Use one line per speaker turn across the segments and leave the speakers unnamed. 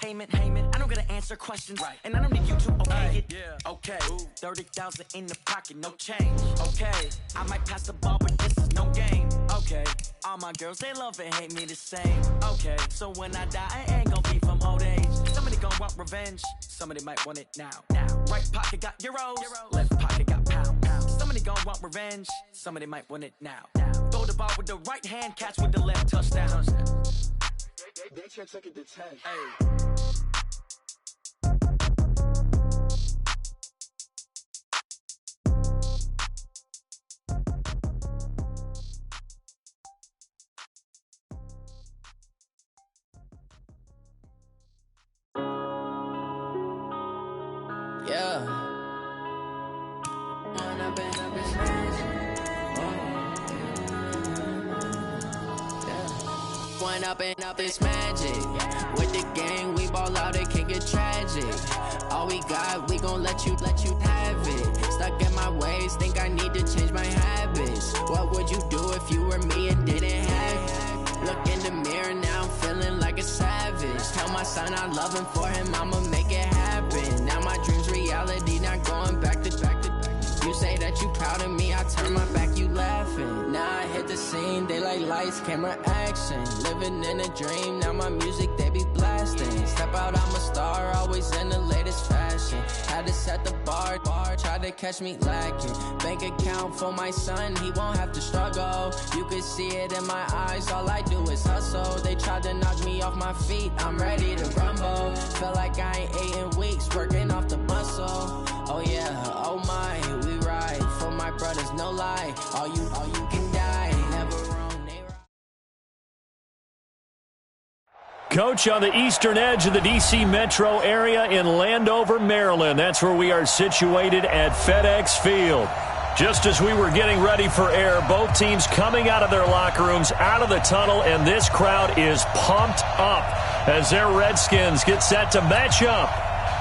Heyman, I don't gotta answer questions, right. And I don't need you to okay it. Yeah. Okay, 30,000 in the pocket, no change. Okay, I might pass the ball, but this is no game. Okay, all my girls, they love and hate me the same. Okay, so when I die, I ain't gonna be from old age. Somebody gon' want revenge, somebody might want it now. Right pocket got euros, left pocket got pounds. Somebody gon' want revenge, somebody might want it now. Throw the ball with the right hand, catch with the left, touchdown. They check second to 10. Hey.
Up this magic. With the gang, we ball out, it can get tragic. All we got, we gon' let you have it. Stuck in my ways, think I need to change my habits. What would you do if you were me and didn't have it? Look in the mirror, now I'm feeling like a savage. Tell my son I love him, for him I'ma make it happen. Now my dream's reality, not going back to. You say that you proud of me, I turn my back, you laughing. Now I hit the scene, they like lights, camera, action. Living in a dream, now my music, they be blasting. Step out, I'm a star, always in the latest fashion. Had to set the bar, try to catch me lacking. Bank account for my son, he won't have to struggle. You can see it in my eyes, all I do is hustle. They tried to knock me off my feet, I'm ready to rumble. Felt like I ain't ate in weeks, working off the muscle. Oh yeah, oh my, we ride for my brothers, no lie. All you can die, never wrong, they right.
Coach, on the eastern edge of the D.C. metro area in Landover, Maryland. That's where we are situated at FedEx Field. Just as we were getting ready for air, both teams coming out of their locker rooms, out of the tunnel, and this crowd is pumped up as their Redskins get set to match up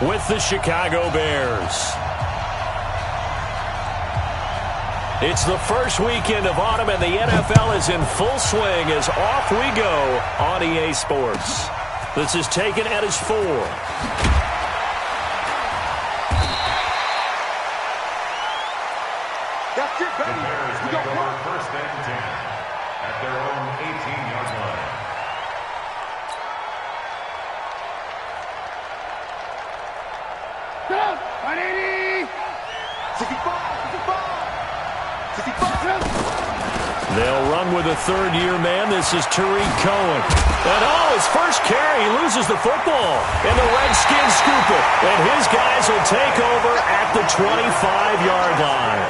with the Chicago Bears. It's the first weekend of autumn, and the NFL is in full swing as off we go on EA Sports. This is taken at his 4.
That's it, baby. We got one. First and 10 at their own 18-yard line. Go! 180! 65!
They'll run with a third-year man. This is Tariq Cohen. And his first carry, he loses the football. And the Redskins scoop it. And his guys will take over at the 25-yard line.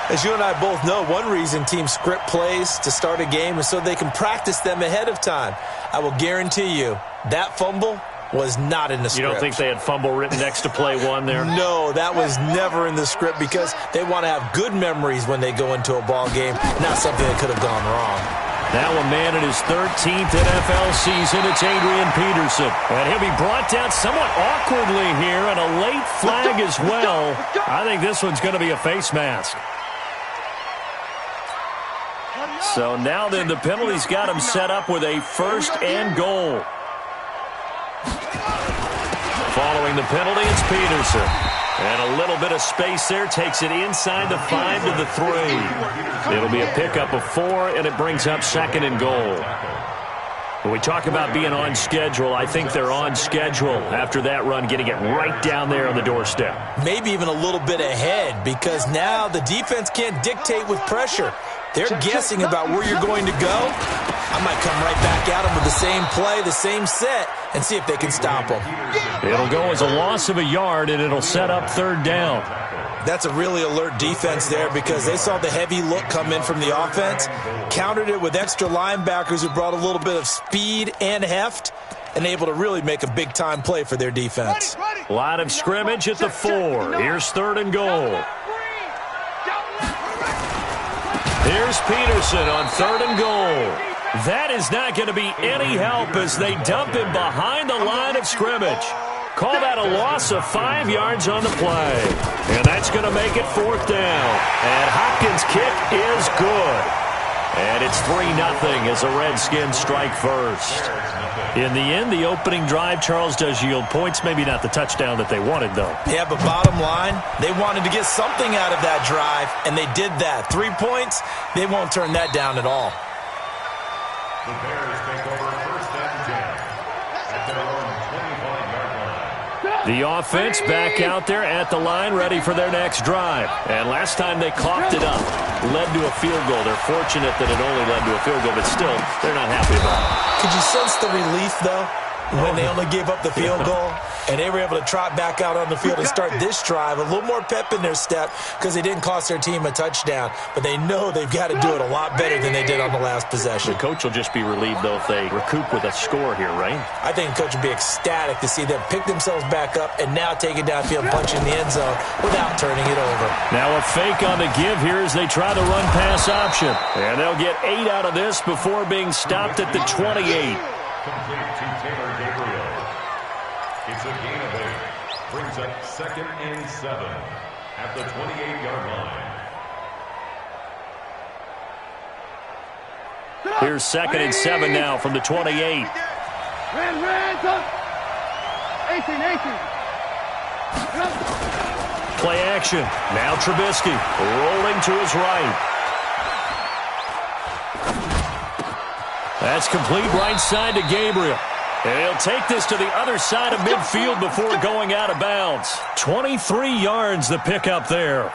As you and I both know, one reason teams script plays to start a game is so they can practice them ahead of time. I will guarantee you that fumble was not in the script.
You don't think they had fumble written next to play one there?
No, that was never in the script because they want to have good memories when they go into a ball game, not something that could have gone wrong.
Now a man in his 13th NFL season, it's Adrian Peterson. And he'll be brought down somewhat awkwardly here, and a late flag as well. I think this one's going to be a face mask. So now then, the penalty's got him set up with a 1st and goal. Following the penalty, it's Peterson. And a little bit of space there takes it inside the 5 to the 3. It'll be a pickup of 4, and it brings up 2nd and goal. When we talk about being on schedule, I think they're on schedule after that run, getting it right down there on the doorstep.
Maybe even a little bit ahead because now the defense can't dictate with pressure. They're guessing about where you're going to go. I might come right back at them with the same play, the same set, and see if they can stop them.
It'll go as a loss of a yard, and it'll set up 3rd down.
That's a really alert defense there because they saw the heavy look come in from the offense, countered it with extra linebackers who brought a little bit of speed and heft, and able to really make a big-time play for their defense.
Line of scrimmage at the 4. Here's 3rd and goal. Here's Peterson on 3rd and goal. That is not going to be any help as they dump him behind the line of scrimmage. Call that a loss of 5 yards on the play. And that's going to make it 4th down. And Hopkins' kick is good. And it's 3-0 as the Redskins strike first. In the end, the opening drive, Charles, does yield points. Maybe not the touchdown that they wanted, though.
Yeah, but bottom line, they wanted to get something out of that drive, and they did that. 3 points, they won't turn that down at all.
The Bears take over first and 10 at their own 25-yard line.
The offense back out there at the line, ready for their next drive. And last time they coughed it up, led to a field goal. They're fortunate that it only led to a field goal, but still, they're not happy about it.
Could you sense the relief, though, when they only gave up the field goal? And they were able to trot back out on the field and start this drive. A little more pep in their step because they didn't cost their team a touchdown. But they know they've got to do it a lot better than they did on the last possession.
The coach will just be relieved, though, if they recoup with a score here, right?
I think the coach will be ecstatic to see them pick themselves back up and now take it downfield, punch in the end zone without turning it over.
Now a fake on the give here as they try the run-pass option. And they'll get 8 out of this before being stopped at the 28.
Complete to Taylor Gabriel. It's a gain of 8. Brings up 2nd and 7 at the 28-yard line.
Here's 2nd and 7 now from the 28.
18.
Play action. Now Trubisky rolling to his right. That's complete right side to Gabriel. And he'll take this to the other side of midfield before going out of bounds. 23 yards the pickup there.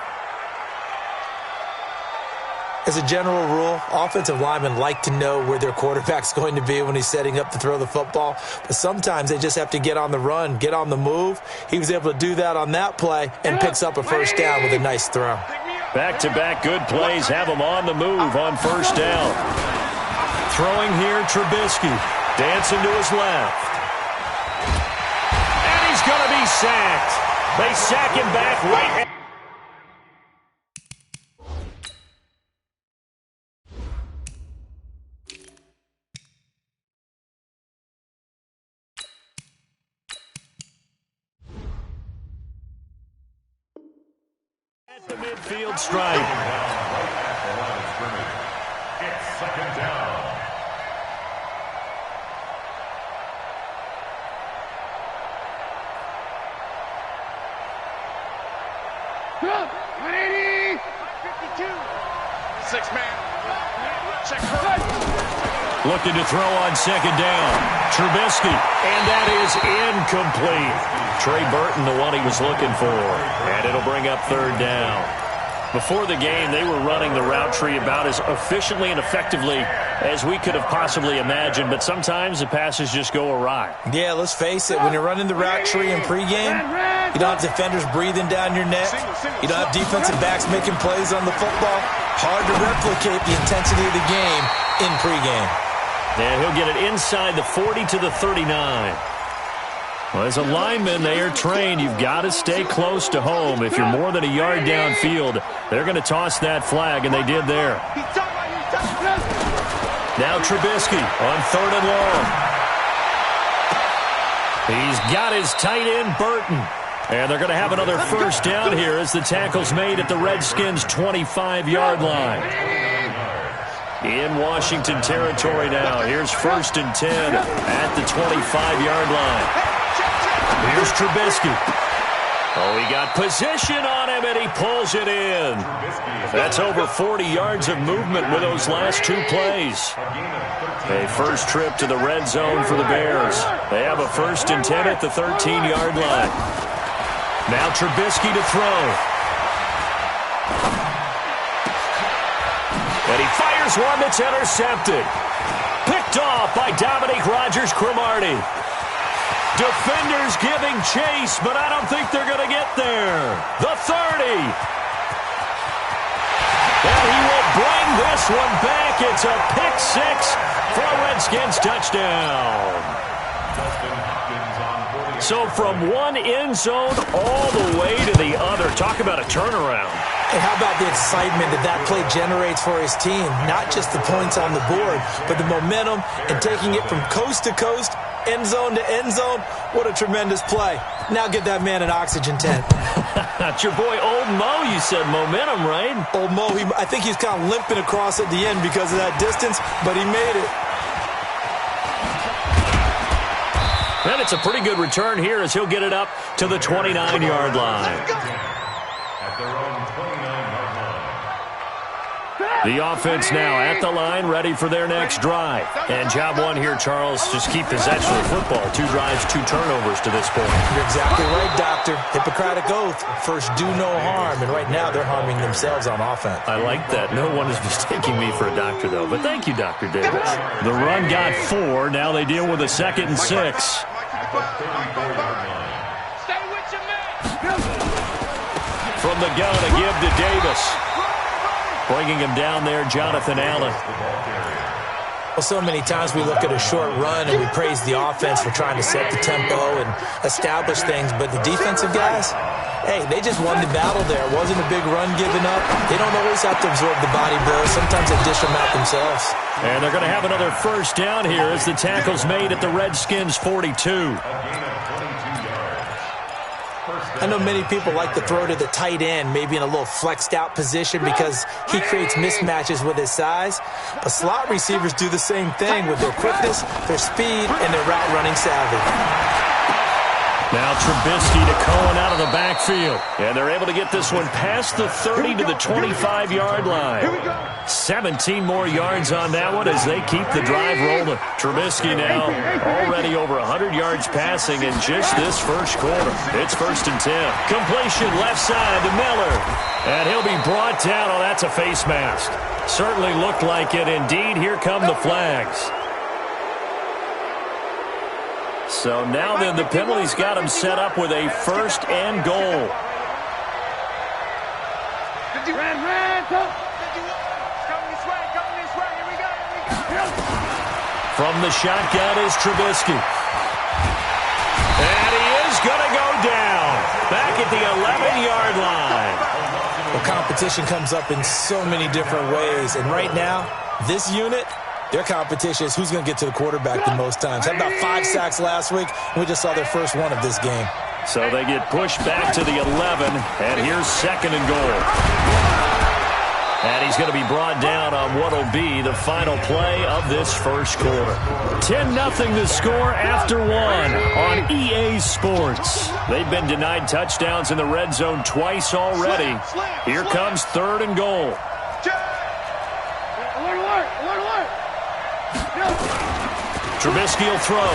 As a general rule, offensive linemen like to know where their quarterback's going to be when he's setting up to throw the football. But sometimes they just have to get on the run, get on the move. He was able to do that on that play and picks up a first down with a nice throw.
Back-to-back good plays have him on the move on first down. Throwing here, Trubisky. Dancing to his left. And he's going to be sacked. They sack him back right. At the midfield stripe.
It's 2nd down.
Looking to throw on 2nd down. Trubisky, and that is incomplete. Trey Burton, the one he was looking for. And it'll bring up 3rd down. Before the game, they were running the route tree about as efficiently and effectively as we could have possibly imagined, but sometimes the passes just go awry.
Yeah, let's face it, when you're running the route tree in pregame, you don't have defenders breathing down your neck. You don't have defensive backs making plays on the football. Hard to replicate the intensity of the game in pregame.
And he'll get it inside the 40 to the 39. Well, as a lineman, they are trained. You've got to stay close to home. If you're more than a yard downfield, they're going to toss that flag, and they did there. Now Trubisky on 3rd and long. He's got his tight end, Burton. And they're going to have another first down here as the tackle's made at the Redskins' 25-yard line. In Washington territory now. Here's 1st and 10 at the 25-yard line. Here's Trubisky. Oh, he got position on him, and he pulls it in. That's over 40 yards of movement with those last 2 plays. A first trip to the red zone for the Bears. They have a 1st and 10 at the 13-yard line. Now Trubisky to throw. And he fires one that's intercepted. Picked off by Dominique Rodgers-Cromartie. Defenders giving chase, but I don't think they're going to get there. The 30. And he will bring this one back. It's a pick 6 for a Redskins touchdown. So from one end zone all the way to the other. Talk about a turnaround.
And how about the excitement that play generates for his team? Not just the points on the board, but the momentum and taking it from coast to coast, end zone to end zone. What a tremendous play. Now get that man an oxygen tent.
It's your boy Old Mo, you said. Momentum, right?
Old Mo, I think he's kind of limping across at the end because of that distance, but he made it.
And it's a pretty good return here as he'll get it up to the 29-yard line.
At their own 29-yard line.
The offense now at the line, ready for their next drive. And job one here, Charles, just keep possession of the football. 2 drives, 2 turnovers to this point.
You're exactly right, Doctor. Hippocratic oath. First, do no harm. And right now, they're harming themselves on offense.
I like that. No one is mistaking me for a doctor, though. But thank you, Dr. Davis. The run got 4. Now they deal with a 2nd and 6. From the gun, a give to Davis. Bringing him down there, Jonathan Allen.
Well, so many times we look at a short run and we praise the offense for trying to set the tempo and establish things, but the defensive guys, hey, they just won the battle there. It wasn't a big run given up. They don't always have to absorb the body blows. Sometimes they dish them out themselves.
And they're going to have another first down here as the tackle's made at the Redskins' 42.
I know many people like to throw to the tight end, maybe in a little flexed out position because he creates mismatches with his size. But slot receivers do the same thing with their quickness, their speed, and their route running savvy.
Now Trubisky to Cohen out of the backfield. And they're able to get this one past the 30 to the 25-yard line. 17 more yards on that one as they keep the drive rolling. Trubisky now already over 100 yards passing in just this first quarter. It's 1st and 10. Completion left side to Miller. And he'll be brought down. Oh, that's a face mask. Certainly looked like it. Indeed, here come the flags. So now then the penalty's got him set up with a 1st and goal. From the shotgun is Trubisky. And he is going to go down. Back at the 11-yard line.
Well, competition comes up in so many different ways. And right now, this unit, their competition is who's going to get to the quarterback the most times. Had about 5 sacks last week, and we just saw their first one of this game.
So they get pushed back to the 11, and here's 2nd and goal. And he's going to be brought down on what will be the final play of this first quarter. 10-0 the score after 1 on EA Sports. They've been denied touchdowns in the red zone twice already. Here comes 3rd and goal. Trubisky will throw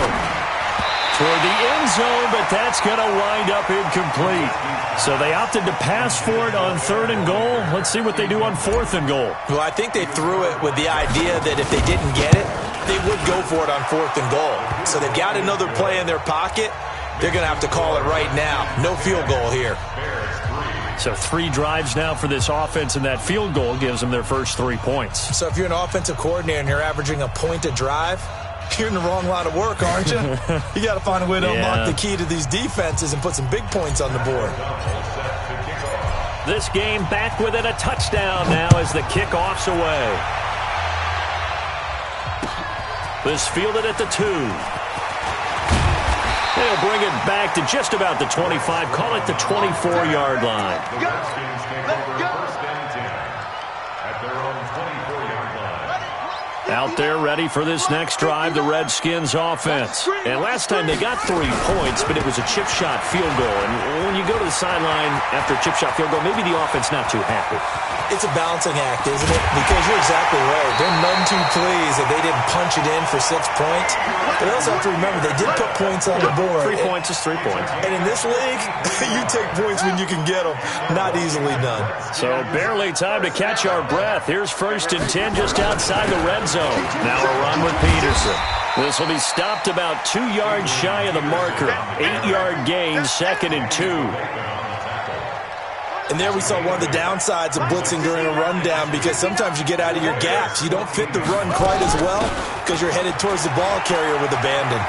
toward the end zone, but that's going to wind up incomplete. So they opted to pass for it on 3rd and goal. Let's see what they do on 4th and goal.
Well, I think they threw it with the idea that if they didn't get it, they would go for it on 4th and goal. So they've got another play in their pocket. They're going to have to call it right now. No field goal here.
So 3 drives now for this offense, and that field goal gives them their first 3 points.
So if you're an offensive coordinator and you're averaging a point a drive, you're in the wrong line of work, aren't you? You got to find a way to unlock the key to these defenses and put some big points on the board.
This game back within a touchdown now as the kickoff's away. This fielded at the 2. They'll bring it back to just about the 25. Call it the 24-yard line. Out there ready for this next drive, the Redskins offense. And last time they got 3 points, but it was a chip shot field goal. And when you go to the sideline after a chip shot field goal, maybe the offense not too happy.
It's a balancing act, isn't it? Because you're exactly right. They're none too pleased that they didn't punch it in for 6 points. But they also have to remember they did put points on the board.
3 points is 3 points.
And in this league, you take points when you can get them. Not easily done.
So barely time to catch our breath. Here's 1st and 10 just outside the red zone. Now a run with Peterson. This will be stopped about 2 yards shy of the marker. 8-yard gain, 2nd and 2.
And there we saw one of the downsides of blitzing during a rundown because sometimes you get out of your gaps. You don't fit the run quite as well because you're headed towards the ball carrier with abandon.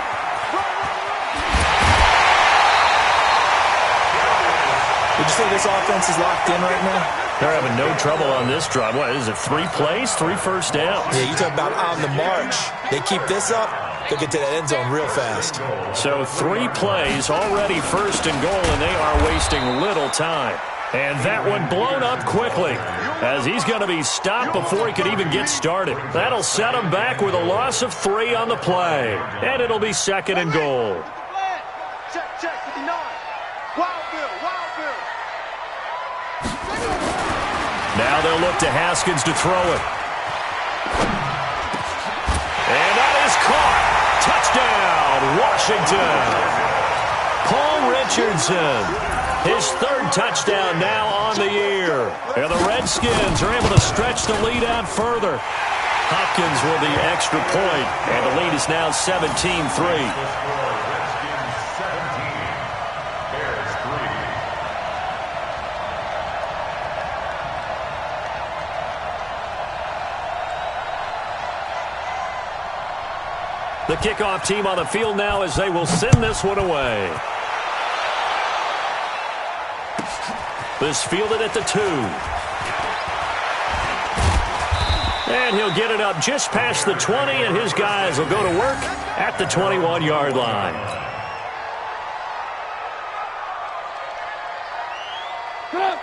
Would you say this offense is locked in right now?
They're having no trouble on this drive. What is it, 3 plays, 3 first downs?
Yeah, you talk about on the march. They keep this up, they'll get to that end zone real fast.
So 3 plays, already first and goal, and they are wasting little time. And that one blown up quickly as he's going to be stopped before he could even get started. That'll set him back with a loss of 3 on the play. And it'll be second and goal.
Check, 59. Wild Bill.
Now they'll look to Haskins to throw it. And that is caught. Touchdown, Washington. Paul Richardson. His 3rd touchdown now on the year. And the Redskins are able to stretch the lead out further. Hopkins with the extra point, and the lead is now 17-3. The kickoff team on the field now as they will send this one away. This fielded at the 2. And he'll get it up just past the 20, and his guys will go to work at the 21-yard line.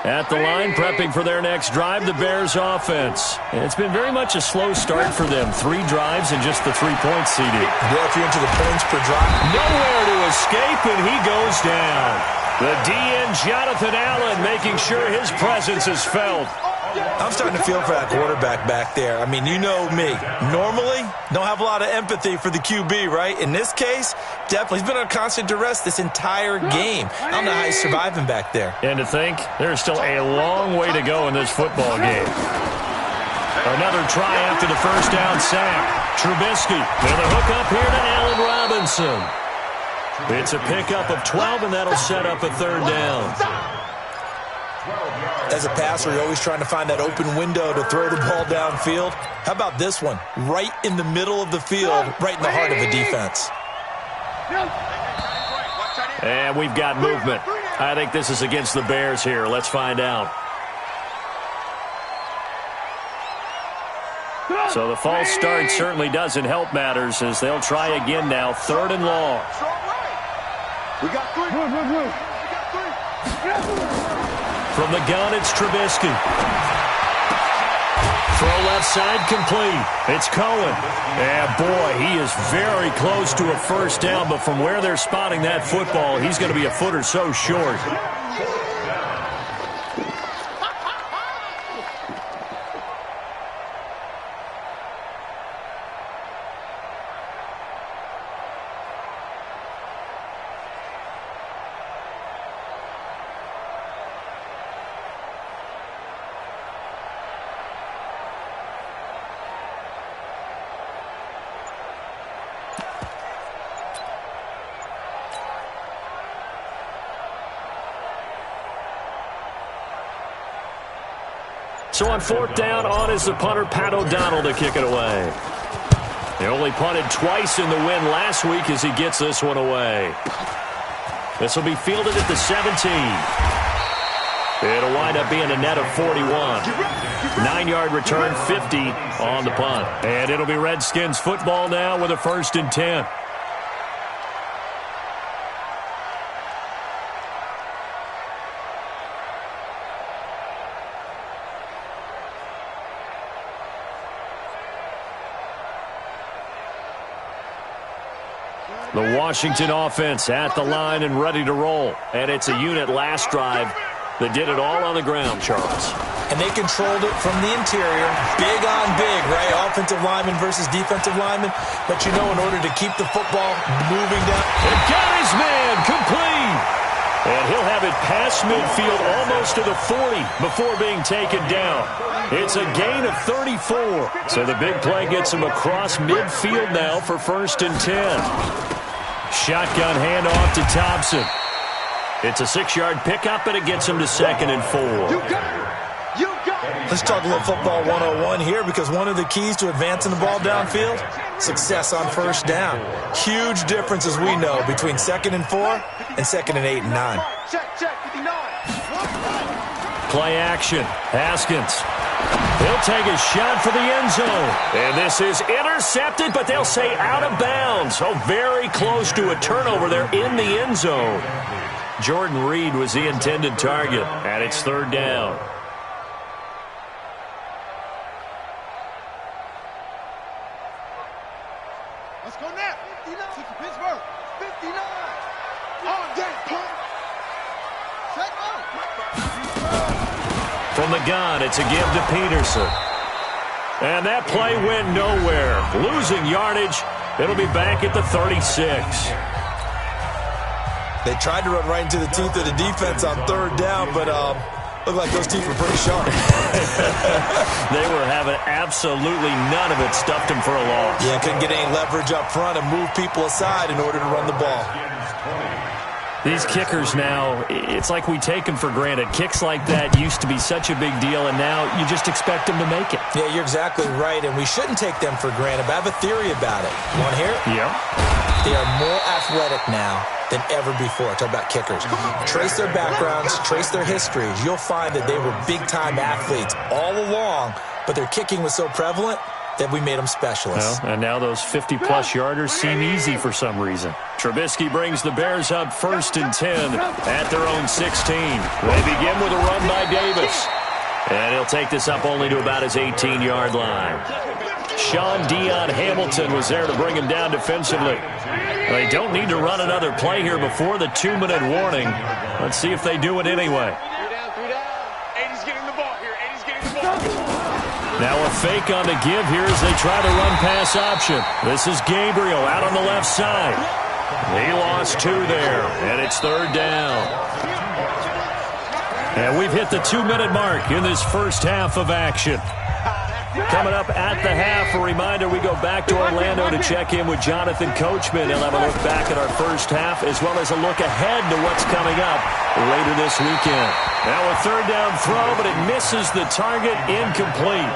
At the line, prepping for their next drive, the Bears offense. And it's been very much a slow start for them. 3 drives and just the 3 points seeded.
Well, if you're into the points per drive.
Nowhere to escape, and he goes down. The DN, Jonathan Allen, making sure his presence is felt.
I'm starting to feel for that quarterback back there. I mean, you know me. Normally, don't have a lot of empathy for the QB, right? In this case, definitely. He's been under constant duress this entire game. I don't know how he's surviving back there.
And to think, there's still a long way to go in this football game. Another try after the first down sack. Trubisky with a hook up here to Allen Robinson. It's a pickup of 12, and that'll set up a 3rd down.
As a passer, you're always trying to find that open window to throw the ball downfield. How about this one? Right in the middle of the field, right in the heart of the defense.
And we've got movement. I think this is against the Bears here. Let's find out. So the false start certainly doesn't help matters as they'll try again now. 3rd and long.
We got 3.
From the gun, it's Trubisky. Throw left side complete. It's Cohen. And boy, he is very close to a first down, but from where they're spotting that football, he's going to be a foot or so short. So on 4th down, on is the punter, Pat O'Donnell, to kick it away. He only punted twice in the win last week as he gets this one away. This will be fielded at the 17. It'll wind up being a net of 41. 9-yard return, 50 on the punt. And it'll be Redskins football now with a 1st and 10. The Washington offense at the line and ready to roll. And it's a unit last drive that did it all on the ground, Charles.
And they controlled it from the interior. Big on big, right? Offensive lineman versus defensive lineman. But you know, in order to keep the football moving down.
And got his man complete. And he'll have it past midfield almost to the 40 before being taken down. It's a gain of 34. So the big play gets him across midfield now for 1st and 10. Shotgun handoff to Thompson. It's a 6-yard pickup, and it gets him to 2nd and 4.
Let's talk a little football 101 here, because one of the keys to advancing the ball downfield, success on 1st down. Huge difference, as we know, between 2nd and 4 and 2nd and 8 and 9.
Play action. Haskins. He'll He'll take a shot for the end zone. And this is intercepted, but they'll say out of bounds. So very close to a turnover there in the end zone. Jordan Reed was the intended target, and it's third down.
Let's go now. 59 to Pittsburgh. 59. All day, punk. Set up.
From the gun, it's a give to Peterson. And that play went nowhere. Losing yardage. It'll be back at the 36.
They tried to run right into the teeth of the defense on third down, but looked like those teeth were pretty sharp.
They were having absolutely none of it. Stuffed him for a loss.
Yeah, couldn't get any leverage up front and move people aside in order to run the ball.
These kickers now, it's like we take them for granted. Kicks like that used to be such a big deal, and now you just expect them to make it.
Yeah, you're exactly right, and we shouldn't take them for granted. But I have a theory about it. Want to hear it?
Yeah.
They are more athletic now than ever before. Talk about kickers. Trace their backgrounds, trace their histories. You'll find that they were big-time athletes all along, but their kicking was so prevalent that we made them specialists.
Well, and now those 50-plus yarders seem easy for some reason. Trubisky brings the Bears up 1st and 10 at their own 16. They begin with a run by Davis. And he'll take this up only to about his 18-yard line. Sean Dion Hamilton was there to bring him down defensively. They don't need to run another play here before the 2-minute warning. Let's see if they do it anyway.
80's getting the ball here. 80's getting the ball.
Now a fake on the give here as they try to run pass option. This is Gabriel out on the left side. He lost 2 there, and it's third down. And we've hit the 2-minute mark in this first half of action. Coming up at the half, a reminder, we go back to Orlando to check in with Jonathan Coachman. He'll have a look back at our first half as well as a look ahead to what's coming up later this weekend. Now a third down throw, but it misses the target, incomplete.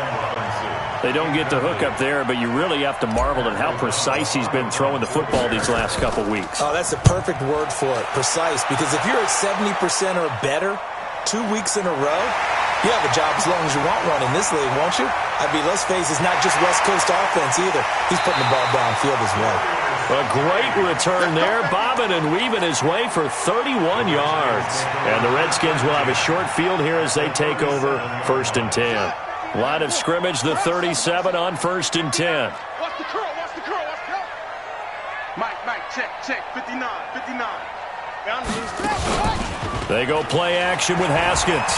They don't get the hook up there, but you really have to marvel at how precise he's been throwing the football these last couple weeks.
Oh, that's the perfect word for it, precise, because if you're at 70% or better 2 weeks in a row, you have a job as long as you want one in this league, won't you? I mean, let's face it, it's not just West Coast offense either. He's putting the ball downfield as well.
A great return there, bobbing and weaving his way for 31 yards. And the Redskins will have a short field here as they take over 1st and 10. Line of scrimmage, the 37 on 1st and 10.
Watch the curl, watch the curl, watch the curl. Mike, check, 59.
They go play action with Haskins.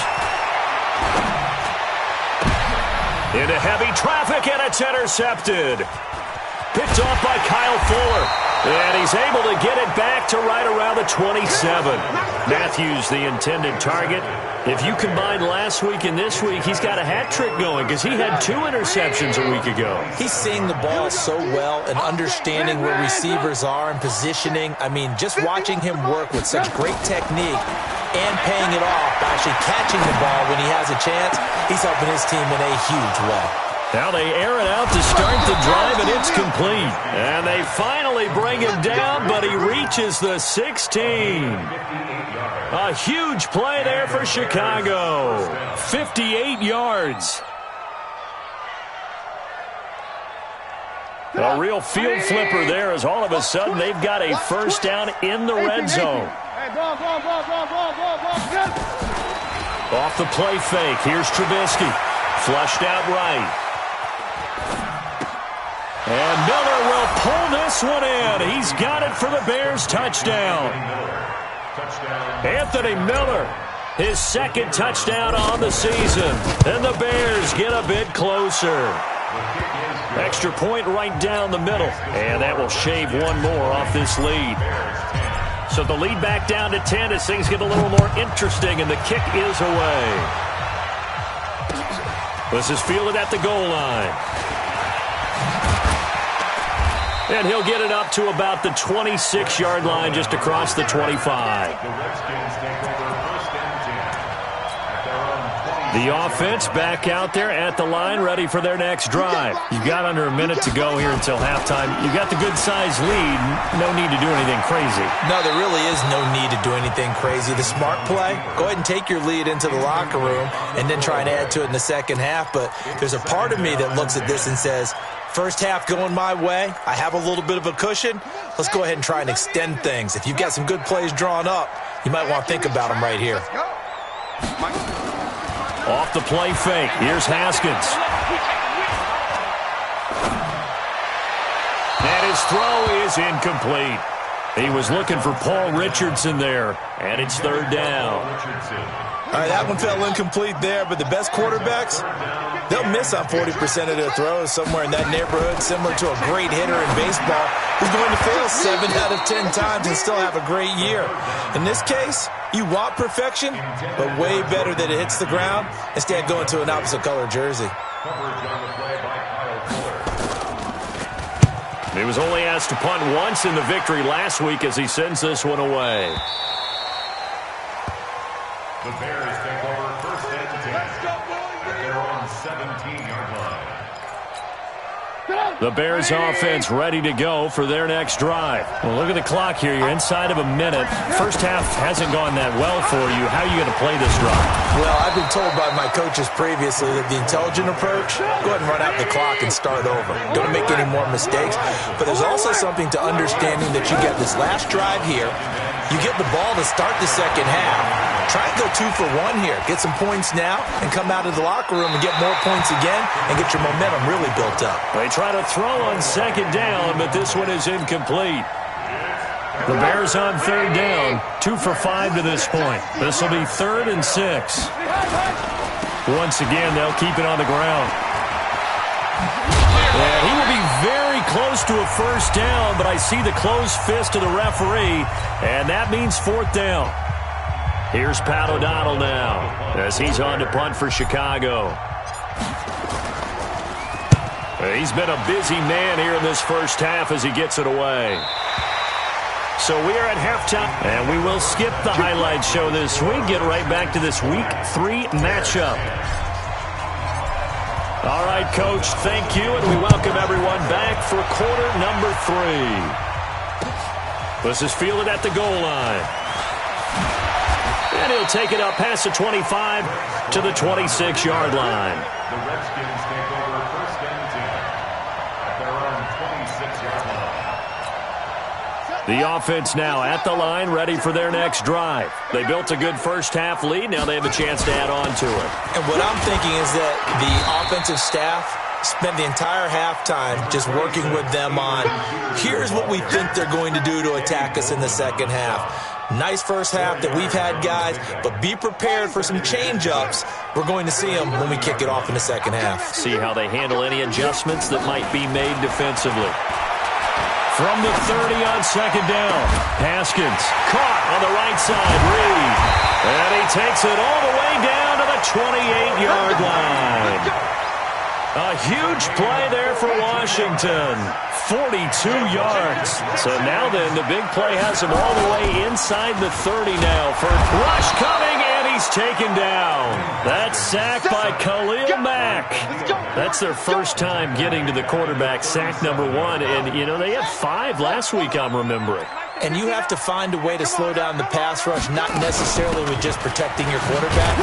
Into heavy traffic, and it's intercepted. Picked off by Kyle Fuller. And he's able to get it back to right around the 27. Matthews, the intended target. If you combine last week and this week, he's got a hat trick going because he had 2 interceptions a week ago.
He's seeing the ball so well and understanding where receivers are and positioning. I mean, just watching him work with such great technique and paying it off by actually catching the ball when he has a chance, he's helping his team in a huge way.
Now they air it out to start the drive, and it's complete. And they finally bring him down, but he reaches the 16. A huge play there for Chicago. 58 yards. A real field flipper there as all of a sudden they've got a first down in the red zone. Off the play fake, here's Trubisky. Flushed out right. And Miller will pull this one in. He's got it for the Bears touchdown. Anthony Miller, his 2nd touchdown on the season. And the Bears get a bit closer. Extra point right down the middle. And that will shave one more off this lead. So the lead back down to 10 as things get a little more interesting, and the kick is away. This is fielded at the goal line. And he'll get it up to about the 26-yard line, just across the 25. The offense back out there at the line, ready for their next drive. You've got under a minute to go here until halftime. You've got the good-sized lead. No need to do anything crazy.
No, there really is no need to to do anything crazy. The smart play, go ahead and take your lead into the locker room and then try and add to it in the second half. But there's a part of me that looks at this and says, first half going my way, I have a little bit of a cushion. Let's go ahead and try and extend things. If you've got some good plays drawn up, you might want to think about them right here.
Off the play fake, here's Haskins. And his throw is incomplete. He was looking for Paul Richardson there, and it's third down.
All right, that one fell incomplete there, but the best quarterbacks, they'll miss on 40% of their throws, somewhere in that neighborhood, similar to a great hitter in baseball who's going to fail 7 out of 10 times and still have a great year. In this case, you want perfection, but way better that it hits the ground instead of going to an opposite color jersey.
He was only asked to punt once in the victory last week as he sends this one away.
The Bears take over first and 10 at their own 17-yard line.
The Bears offense ready to go for their next drive. Well, look at the clock here. You're inside of a minute. First half hasn't gone that well for you. How are you going to play this drive?
Well, I've been told by my coaches previously that the intelligent approach, go ahead and run out the clock and start over. Don't make any more mistakes. But there's also something to understanding that you get this last drive here. You get the ball to start the second half. Try and go 2 for 1 here. Get some points now and come out of the locker room and get more points again and get your momentum really built up.
They try to throw on second down, but this one is incomplete. The Bears on third down, 2 for 5 to this point. This will be 3rd and 6. Once again, they'll keep it on the ground. And he will be very close to a first down, but I see the closed fist of the referee, and that means 4th down. Here's Pat O'Donnell now as he's on to punt for Chicago. He's been a busy man here in this first half as he gets it away. So we are at halftime, and we will skip the highlight show this week. Get right back to this Week 3 matchup. All right, Coach, thank you, and we welcome everyone back for quarter number 3. This is fielded at the goal line. And he'll take it up past the 25 to the 26-yard line.
The Redskins take over first and 10 at their own 26-yard line.
The offense now at the line, ready for their next drive. They built a good first-half lead. Now they have a chance to add on to it.
And what I'm thinking is that the offensive staff spent the entire halftime just working with them on, here's what we think they're going to do to attack us in the second half. Nice first half that we've had, guys, but be prepared for some change-ups. We're going to see them when we kick it off in the second half.
See how they handle any adjustments that might be made defensively. From the 30 on second down, Haskins caught on the right side, Reed. And he takes it all the way down to the 28-yard line. A huge play there for Washington. 42 yards. So now then, the big play has him all the way inside the 30 now. For rush coming, and he's taken down. That's sacked by Khalil Mack. That's their first time getting to the quarterback, sack number 1. And, you know, they had 5 last week, I'm remembering.
And you have to find a way to slow down the pass rush, not necessarily with just protecting your quarterback,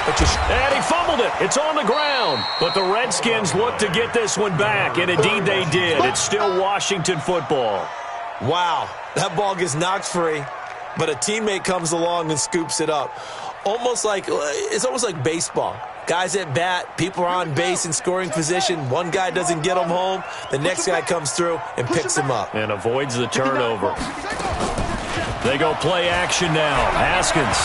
but just...
And he fumbled it. It's on the ground. But the Redskins look to get this one back, and indeed they did. It's still Washington football.
Wow, that ball gets knocked free, but a teammate comes along and scoops it up. It's almost like baseball. Guys at bat, people are on base in scoring position. One guy doesn't get them home. The next guy comes through and picks him up.
And avoids the turnover. They go play action now. Haskins.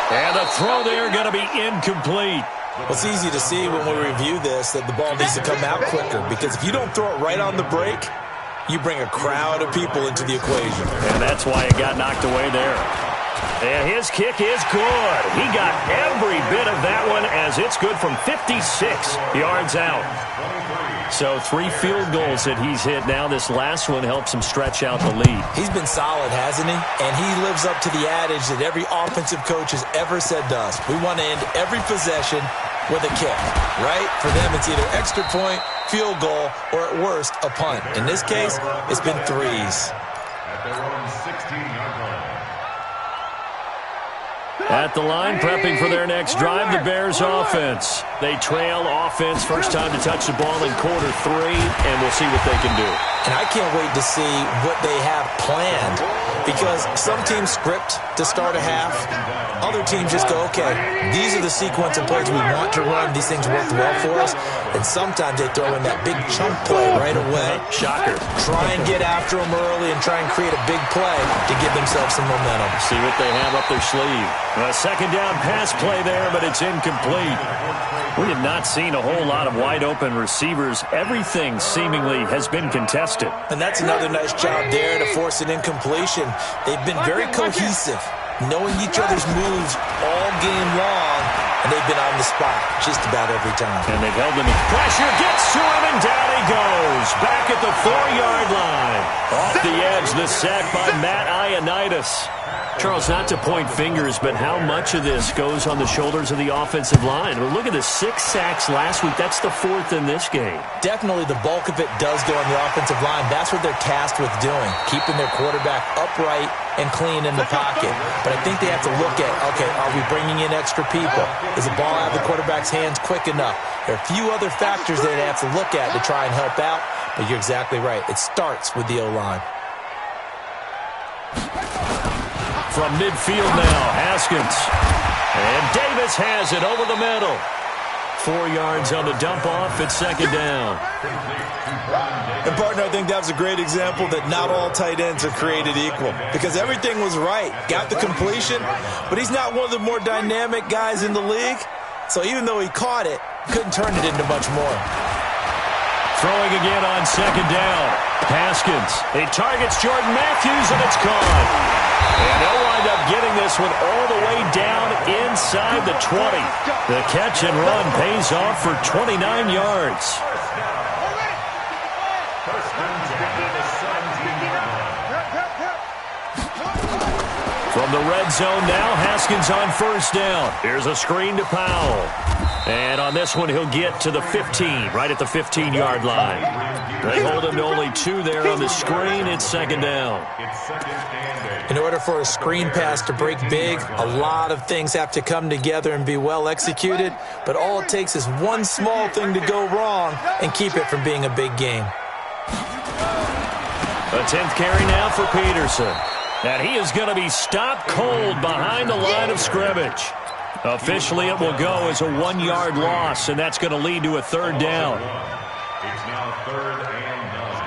And the throw there going to be incomplete.
Well, it's easy to see when we review this that the ball needs to come out quicker, because if you don't throw it right on the break, you bring a crowd of people into the equation.
And that's why it got knocked away there. And his kick is good. He got every bit of that one, as it's good from 56 yards out. So 3 field goals that he's hit now. This last one helps him stretch out the lead.
He's been solid, hasn't he? And he lives up to the adage that every offensive coach has ever said to us. We want to end every possession with a kick, right? For them, it's either extra point, field goal, or at worst, a punt. In this case, it's been 3s.
At their own 16-yard line.
At the line, prepping for their next drive, the Bears offense. They trail offense, first time to touch the ball in quarter 3, and we'll see what they can do.
And I can't wait to see what they have planned, because some teams script to start a half. Other teams just go, okay, these are the sequence of plays we want to run. These things work well for us. And sometimes they throw in that big chunk play right away.
Shocker.
Try and get after them early and try and create a big play to give themselves some momentum.
See what they have up their sleeve. A second down pass play there, but it's incomplete. We have not seen a whole lot of wide-open receivers. Everything seemingly has been contested.
And that's another nice job there to force an incompletion. They've been very cohesive, knowing each other's moves all game long, and they've been on the spot just about every time.
And they've held them in pressure, gets to him, and down he goes. Back at the 4-yard line. Off the edge, the sack by Matt Ioannidis. Charles, not to point fingers, but how much of this goes on the shoulders of the offensive line? I mean, look at the 6 sacks last week. That's the 4th in this game.
Definitely the bulk of it does go on the offensive line. That's what they're tasked with doing, keeping their quarterback upright and clean in the pocket. But I think they have to look at, okay, are we bringing in extra people? Is the ball out of the quarterback's hands quick enough? There are a few other factors that they have to look at to try and help out, but you're exactly right. It starts with the O-line.
From midfield now, Haskins. And Davis has it over the middle. 4 yards on the dump off at second down.
And, partner, I think that was a great example that not all tight ends are created equal, because everything was right. Got the completion, but he's not one of the more dynamic guys in the league. So even though he caught it, couldn't turn it into much more.
Throwing again on second down. Haskins. He targets Jordan Matthews, and it's gone. And they'll wind up getting this one all the way down inside the 20. The catch and run pays off for 29 yards. From the red zone now, Haskins on first down. Here's a screen to Powell. And on this one, he'll get to the 15, right at the 15-yard line. They hold him to only 2 there on the screen. It's second down.
In order for a screen pass to break big, a lot of things have to come together and be well executed, but all it takes is one small thing to go wrong and keep it from being a big game.
A 10th carry now for Peterson. And he is going to be stopped cold behind the line of scrimmage. Officially, it will go as a 1-yard loss, and that's going to lead to a third down.
It's now 3rd and 9.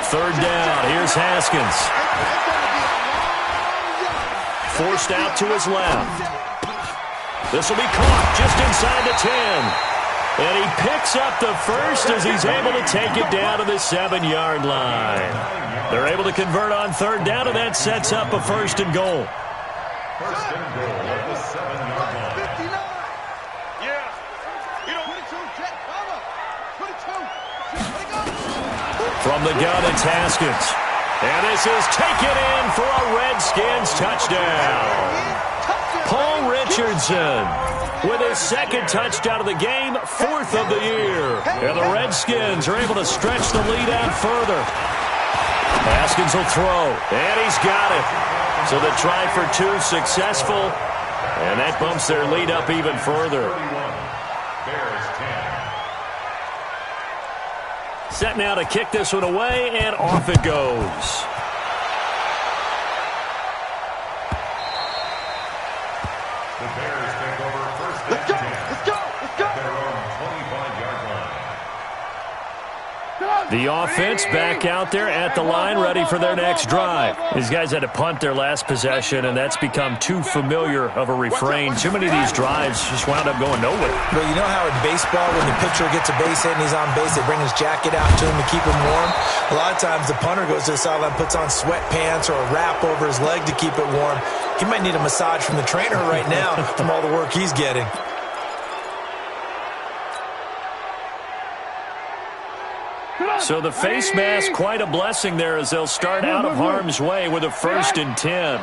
Third down. Here's Haskins. Forced out to his left. This will be caught just inside the 10. And he picks up the first as he's able to take it down to the 7-yard line. They're able to convert on third down, and that sets up a first and goal.
First and goal at the 7-yard line.
59. Yeah. You know, 22, Jet, follow. 22.
From the gun, it's Haskins. And this is taken in for a Redskins touchdown. Paul Richardson with his second touchdown of the game, 4th of the year. And the Redskins are able to stretch the lead out further. Haskins will throw, and he's got it. So the try for 2 successful, and that bumps their lead up even further.
Bears 10.
Set now to kick this one away, and off it goes.
The Bears take over first and 10. Let's go. Their own 25-yard line.
The offense back out there at the line, ready for their next drive. These guys had to punt their last possession, and that's become too familiar of a refrain. Too many of these drives just wound up going nowhere.
Well, you know how in baseball, when the pitcher gets a base hit and he's on base, they bring his jacket out to him to keep him warm? A lot of times the punter goes to the sideline, puts on sweatpants or a wrap over his leg to keep it warm. He might need a massage from the trainer right now from all the work he's getting.
So the face mask, quite a blessing there as they'll start out of harm's way with a 1st and 10.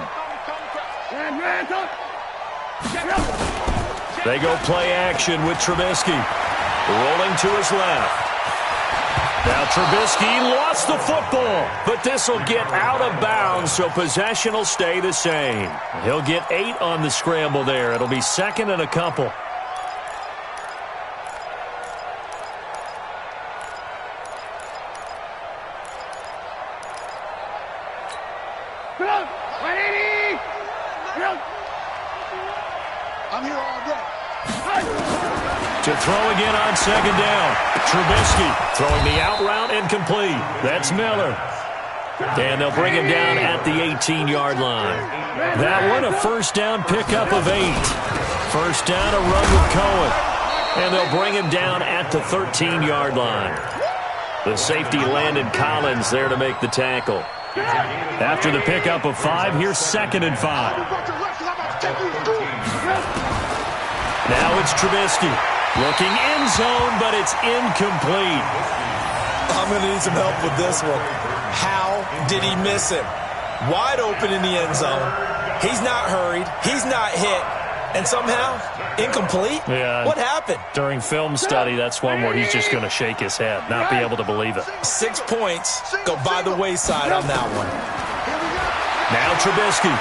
They go play action with Trubisky. Rolling to his left. Now Trubisky lost the football, but this will get out of bounds, so possession will stay the same. He'll get 8 on the scramble there. It'll be second and a couple.
I'm here all day.
To throw again on second down. Trubisky throwing the out route incomplete. That's Miller. And they'll bring him down at the 18-yard line. That one, a first down pickup of 8. First down, a run with Cohen. And they'll bring him down at the 13-yard line. The safety Landon Collins there to make the tackle. After the pickup of 5, here's second and 5. Now it's Trubisky. Looking end zone, but it's incomplete.
I'm going to need some help with this one. How did he miss him? Wide open in the end zone. He's not hurried. He's not hit. And somehow, incomplete?
Yeah.
What happened?
During film study, that's one where he's just going to shake his head, not be able to believe it.
6 points go by the wayside on that one.
Now Trubisky.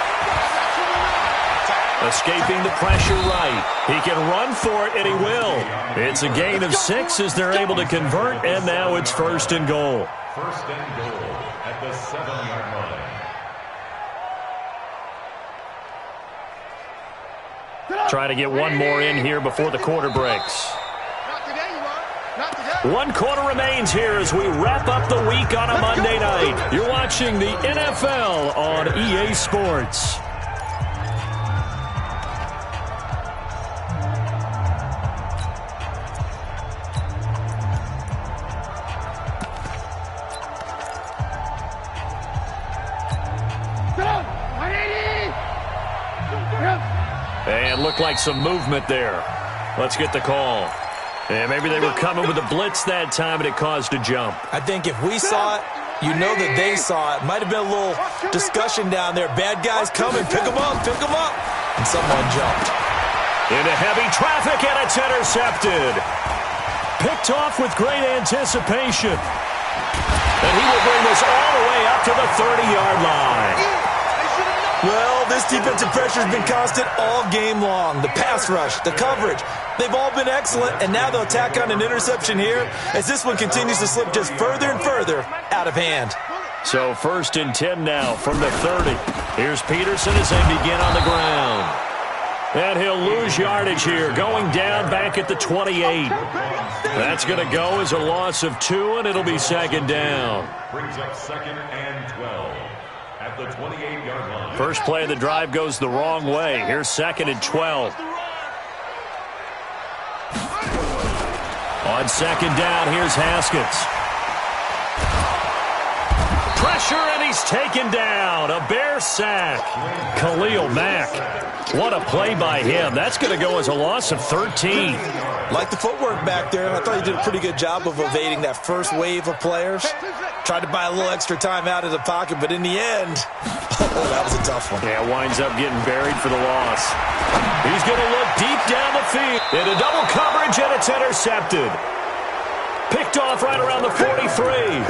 Escaping the pressure right. He can run for it, and he will. It's a gain of 6 as they're able to convert, and now it's first and goal.
First and goal at the 7-yard line.
Trying to get one more in here before the quarter breaks.
Not today, you are. Not today.
1 quarter remains here as we wrap up the week on a Monday night. You're watching the NFL on EA Sports. And looked like some movement there. Let's get the call. And maybe they were coming with a blitz that time, and it caused a jump.
I think if we saw it, you know that they saw it. Might have been a little discussion down there. Bad guys coming. Pick them up. Pick them up. And someone jumped.
Into heavy traffic, and it's intercepted. Picked off with great anticipation. And he will bring this all the way up to the 30-yard line.
Well, this defensive pressure has been constant all game long. The pass rush, the coverage, they've all been excellent, and now they'll tack on an interception here as this one continues to slip just further and further out of hand.
So first and 10 now from the 30. Here's Peterson as they begin on the ground. And he'll lose yardage here, going down back at the 28. That's going to go as a loss of 2, and it'll be second down.
Brings up second and 12 at the 28-yard line.
First play of the drive goes the wrong way. Here's second and 12. On second down, here's Haskins. Pressure, and he's taken down. A Bear sack. Khalil Mack. What a play by him. That's going to go as a loss of 13.
Like the footwork back there. I thought he did a pretty good job of evading that first wave of players. Tried to buy a little extra time out of the pocket, but in the end, oh, that was a tough one.
Yeah, winds up getting buried for the loss. He's going to look deep down the field. Into double coverage, and it's intercepted. Picked off right around the 43.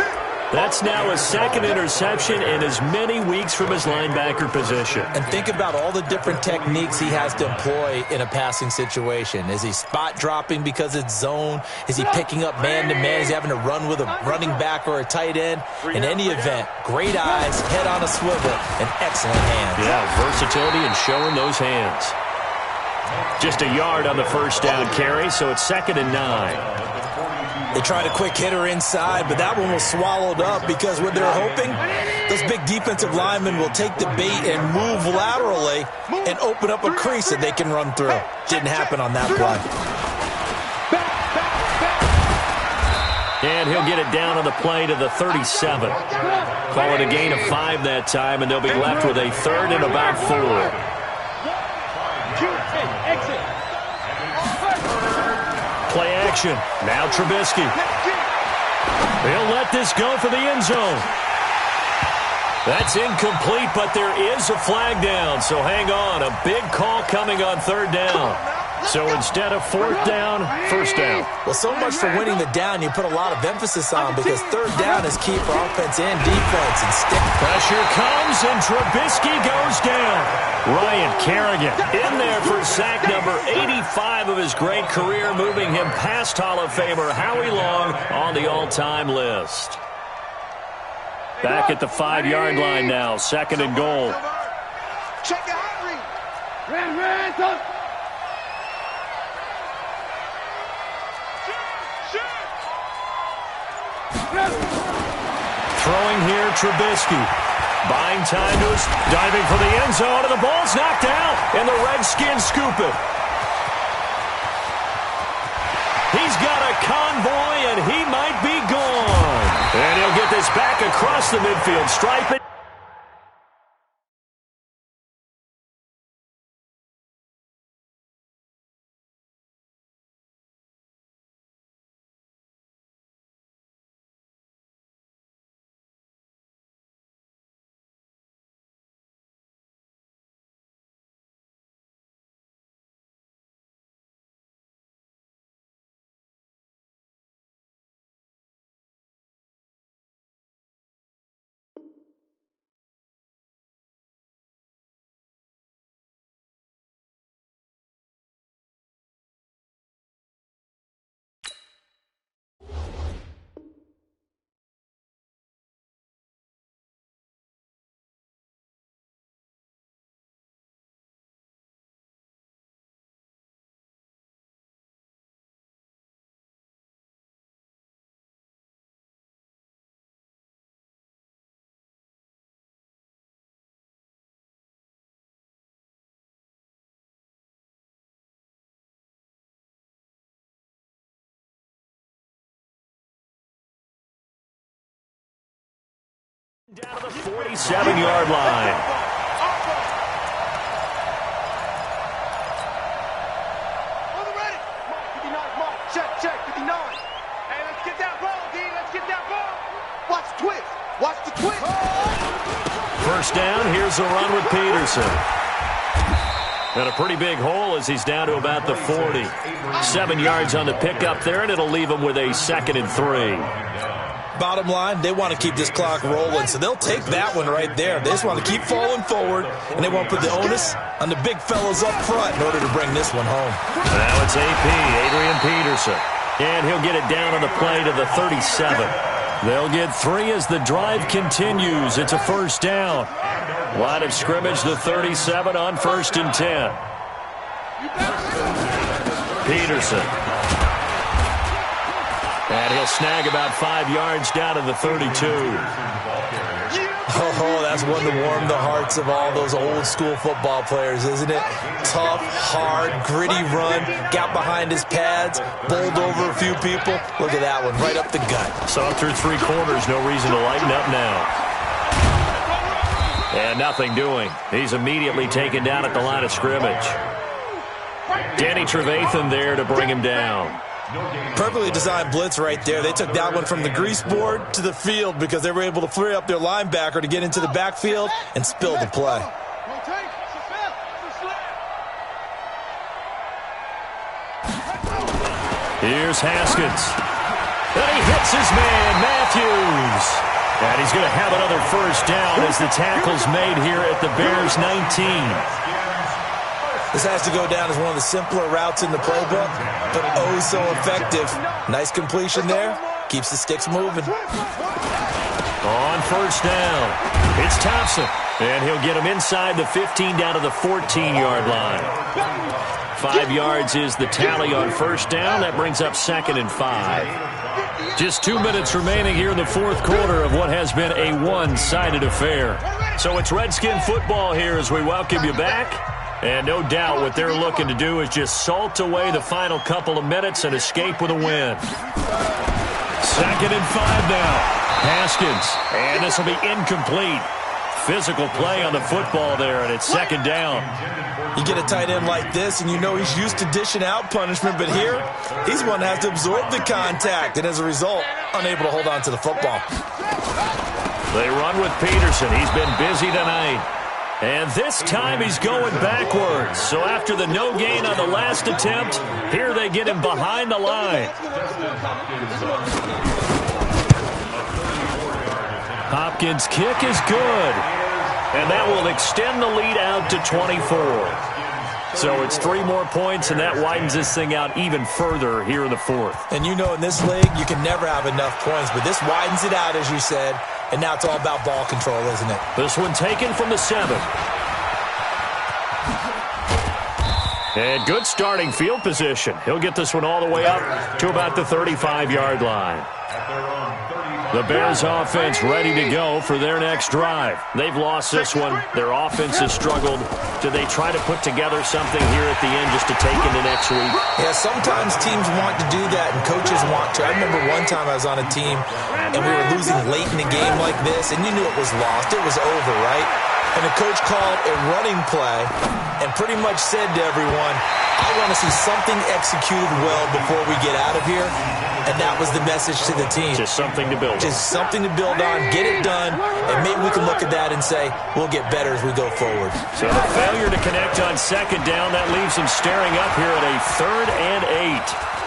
That's now his second interception in as many weeks from his linebacker position.
And think about all the different techniques he has to employ in a passing situation. Is he spot dropping because it's zone? Is he picking up man-to-man? Is he having to run with a running back or a tight end? In any event, great eyes, head on a swivel, and excellent hands.
Yeah, versatility and showing those hands. Just a yard on the first down carry, so it's second and 9.
They tried a quick hitter inside, but that one was swallowed up because what they're hoping, those big defensive linemen will take the bait and move laterally and open up a crease that they can run through. Didn't happen on that play.
And he'll get it down on the play to the 37. Call it a gain of 5 that time, and they'll be left with a third and about 4. Play action. Now Trubisky. He'll let this go for the end zone. That's incomplete, but there is a flag down, so hang on. A big call coming on third down. So instead of fourth down, first down.
Well, so much for winning the down you put a lot of emphasis on, because third down is key for offense and defense.
Pressure comes, and Trubisky goes down. Ryan Kerrigan in there for sack number 85 of his great career, moving him past Hall of Famer Howie Long on the all-time list. Back at the 5-yard line now, second and goal.
Check it out.
Throwing here, Trubisky. Buying time to us, diving for the end zone, and the ball's knocked out, and the Redskins scoop it. He's got a convoy, and he might be gone. And he'll get this back across the midfield stripe. Down to the 47-yard line.
On the ready. Mark, 59, Mark. Check, 59. Hey, let's get that ball, D. Let's get that ball. Watch the twist. Watch the twist.
First down, here's a run with Peterson. And a pretty big hole as he's down to about the 40. 7 yards on the pickup there, and it'll leave him with a 2nd and 3.
Bottom line, they want to keep this clock rolling, so they'll take that one right there. They just want to keep falling forward, and they want to put the onus on the big fellas up front in order to bring this one home.
Now it's AP, Adrian Peterson. And he'll get it down on the play to the 37. They'll get 3 as the drive continues. It's a first down. Line of scrimmage, the 37 on 1st and 10. Peterson. And he'll snag about 5 yards down to the 32.
Oh, that's one to warm the hearts of all those old school football players, isn't it? Tough, hard, gritty run, got behind his pads, bowled over a few people. Look at that one, right up the gut.
So through 3 quarters, no reason to lighten up now. And nothing doing. He's immediately taken down at the line of scrimmage. Danny Trevathan there to bring him down.
Perfectly designed blitz right there. They took that one from the grease board to the field because they were able to free up their linebacker to get into the backfield and spill the play.
Here's Haskins. And he hits his man, Matthews. And he's going to have another first down as the tackle's made here at the Bears' 19.
This has to go down as one of the simpler routes in the playbook, but oh so effective. Nice completion there. Keeps the sticks moving.
On first down, it's Thompson. And he'll get him inside the 15 down to the 14-yard line. 5 yards is the tally on first down. That brings up 2nd and 5. Just 2 minutes remaining here in the fourth quarter of what has been a one-sided affair. So it's Redskin football here as we welcome you back. And no doubt what they're looking to do is just salt away the final couple of minutes and escape with a win. 2nd and 5 now. Haskins. And this will be incomplete. Physical play on the football there, and it's 2nd down.
You get a tight end like this, and you know he's used to dishing out punishment, but here, he's one that has to absorb the contact, and as a result, unable to hold on to the football.
They run with Peterson. He's been busy tonight. And this time he's going backwards. So after the no gain on the last attempt, here they get him behind the line. Hopkins' kick is good. And that will extend the lead out to 24. So it's 3 more points, and that widens this thing out even further here in the fourth.
And you know in this league, you can never have enough points, but this widens it out, as you said, and now it's all about ball control, isn't it?
This one taken from the 7. And good starting field position. He'll get this one all the way up to about the 35-yard line. The Bears offense ready to go for their next drive. They've lost this one. Their offense has struggled. Do they try to put together something here at the end just to take into next week?
Yeah, sometimes teams want to do that and coaches want to. I remember one time I was on a team and we were losing late in a game like this and you knew it was lost. It was over, right? And the coach called a running play and pretty much said to everyone, I want to see something executed well before we get out of here. And that was the message to the team.
Just something to build on.
Just something to build on, get it done, and maybe we can look at that and say, we'll get better as we go forward.
So the failure to connect on second down, that leaves him staring up here at a 3rd and 8.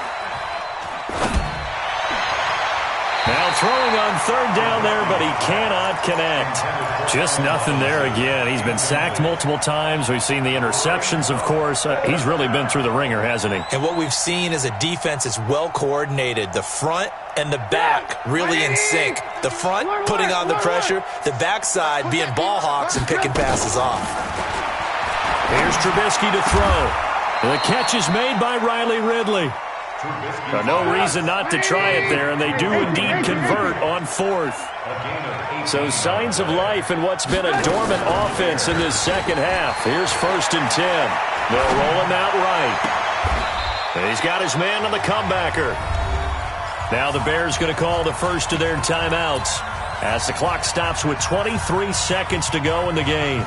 Now throwing on 3rd down there, but he cannot connect. Just nothing there again. He's been sacked multiple times. We've seen the interceptions, of course. He's really been through the ringer, hasn't he?
And what we've seen is a defense that's well coordinated. The front and the back really in sync. The front putting on the pressure, the backside being ball hawks and picking passes off.
Here's Trubisky to throw. The catch is made by Riley Ridley. No reason not to try it there, and they do indeed convert on 4th. So signs of life in what's been a dormant offense in this second half. Here's 1st and 10. They'll roll him out right. And he's got his man on the comebacker. Now the Bears going to call the first of their timeouts as the clock stops with 23 seconds to go in the game.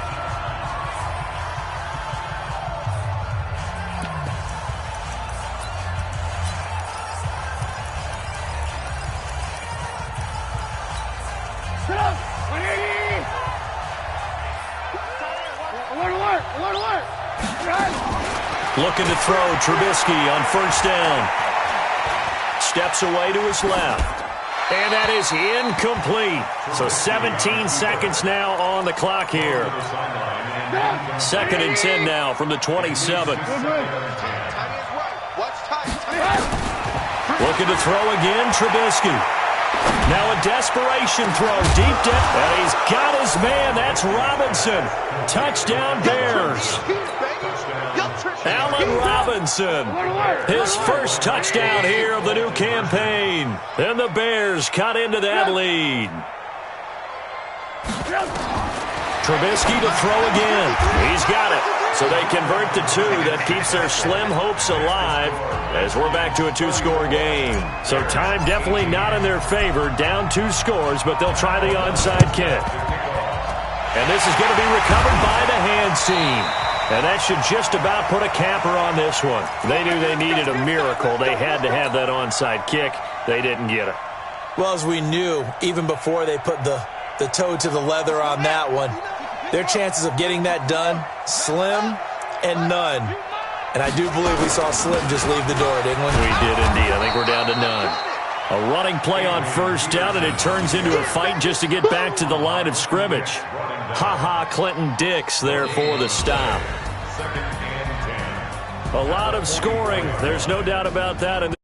Looking to throw, Trubisky on 1st down. Steps away to his left. And that is incomplete. So 17 seconds now on the clock here. 2nd and 10 now from the 27. Looking to throw again, Trubisky. Now a desperation throw, deep down. And he's got his man. That's Robinson. Touchdown, Bears. Allen Robinson, his first touchdown here of the new campaign. And the Bears cut into that lead. Trubisky to throw again. He's got it. So they convert the 2. That keeps their slim hopes alive as we're back to a 2-score game. So time definitely not in their favor. Down 2 scores, but they'll try the onside kick. And this is going to be recovered by the hands team. And that should just about put a capper on this one. They knew they needed a miracle. They had to have that onside kick. They didn't get it.
Well, as we knew, even before they put the toe to the leather on that one, their chances of getting that done, slim and none. And I do believe we saw Slim just leave the door, didn't we?
We did indeed. I think we're down to none. A running play on 1st down, and it turns into a fight just to get back to the line of scrimmage. Ha-ha, Clinton Dix there for the stop. A lot of scoring. There's no doubt about that.